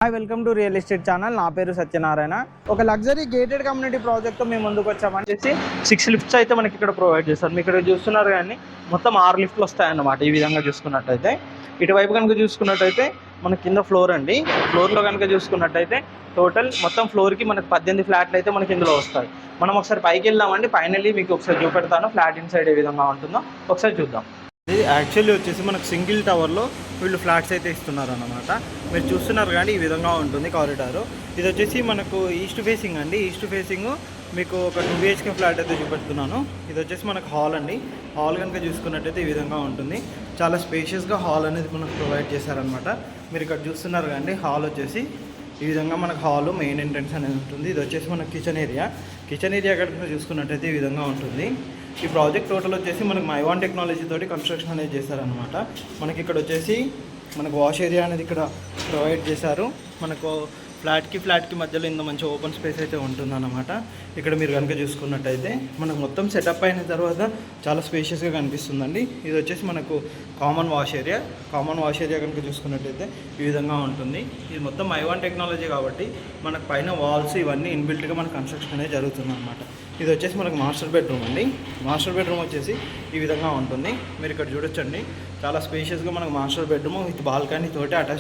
Hi welcome to real estate channel. నా పేరు సత్యనారాయణ. ఒక లగ్జరీ గేటెడ్ కమ్యూనిటీ ప్రాజెక్ట్తో మేము ముందుకు వచ్చామని చెప్పి 6 లిఫ్ట్స్ అయితే మనకి ఇక్కడ ప్రొవైడ్ చేస్తారు. మీకు ఇక్కడ చూస్తున్నారు కానీ మొత్తం 6 లిఫ్ట్లు వస్తాయన్నమాట. ఈ విధంగా చూసుకున్నట్టయితే ఇటువైపు కనుక చూసుకున్నట్టయితే మన కింద ఫ్లోర్ అండి. ఫ్లోర్లో కనుక చూసుకున్నట్టయితే టోటల్ మొత్తం ఫ్లోర్కి మనకు 18 ఫ్లాట్లు అయితే మనకి ఇందులో వస్తాయి. మనం ఒకసారి పైకి వెళ్దామండి. ఫైనల్లీ మీకు ఒకసారి చూపెడతాను ఫ్లాట్ ఇన్సైడ్ ఏ విధంగా ఉంటుందో ఒకసారి చూద్దాం. ఇది యాక్చువల్లీ వచ్చేసి మనకు సింగిల్ టవర్లో వీళ్ళు ఫ్లాట్స్ అయితే ఇస్తున్నారు అన్నమాట. మీరు చూస్తున్నారు కానీ ఈ విధంగా ఉంటుంది కారిడారు. ఇది వచ్చేసి మనకు ఈస్ట్ ఫేసింగ్ అండి. ఈస్ట్ ఫేసింగ్ మీకు ఒక 2 BHK ఫ్లాట్ అయితే చూపెడుతున్నాను. ఇది వచ్చేసి మనకు హాల్ అండి. హాల్ కనుక చూసుకున్నట్టయితే ఈ విధంగా ఉంటుంది. చాలా స్పేషియస్గా హాల్ అనేది మనకు ప్రొవైడ్ చేశారనమాట. మీరు ఇక్కడ చూస్తున్నారు కానీ హాల్ వచ్చేసి ఈ విధంగా మనకు హాల్ మెయిన్ ఎంట్రన్స్ అనేది ఉంటుంది. ఇది వచ్చేసి మనకు కిచెన్ ఏరియా. కిచెన్ ఏరియా కనుక చూసుకున్నట్టయితే ఈ విధంగా ఉంటుంది. ఈ ప్రాజెక్ట్ టోటల్ వచ్చేసి మనకు మైవాన్ టెక్నాలజీ తోటి కన్స్ట్రక్షన్ అనేది చేశారనమాట. మనకి ఇక్కడ వచ్చేసి మనకు వాష్ ఏరియా అనేది ఇక్కడ ప్రొవైడ్ చేశారు. మనకు ఫ్లాట్కి మధ్యలో ఇంత మంచి ఓపెన్ స్పేస్ అయితే ఉంటుందన్నమాట. ఇక్కడ మీరు కనుక చూసుకున్నట్టయితే మనకు మొత్తం సెటప్ అయిన తర్వాత చాలా స్పేషియస్గా కనిపిస్తుందండి. ఇది వచ్చేసి మనకు కామన్ వాష్ ఏరియా కనుక చూసుకున్నట్టయితే ఈ విధంగా ఉంటుంది. ఇది మొత్తం మైవాన్ టెక్నాలజీ కాబట్టి మనకు పైన వాల్స్ ఇవన్నీ ఇన్బిల్ట్గా మన కన్స్ట్రక్షన్ అనేది జరుగుతుంది అనమాట. ఇది వచ్చేసి మనకు మాస్టర్ బెడ్రూమ్ అండి. మాస్టర్ బెడ్రూమ్ వచ్చేసి ఈ విధంగా ఉంటుంది. మీరు ఇక్కడ చూడొచ్చండి. చాలా స్పేషియస్గా మనకు మాస్టర్ బెడ్రూమ్ విత్ బాల్కనీ తోటి అటాచ్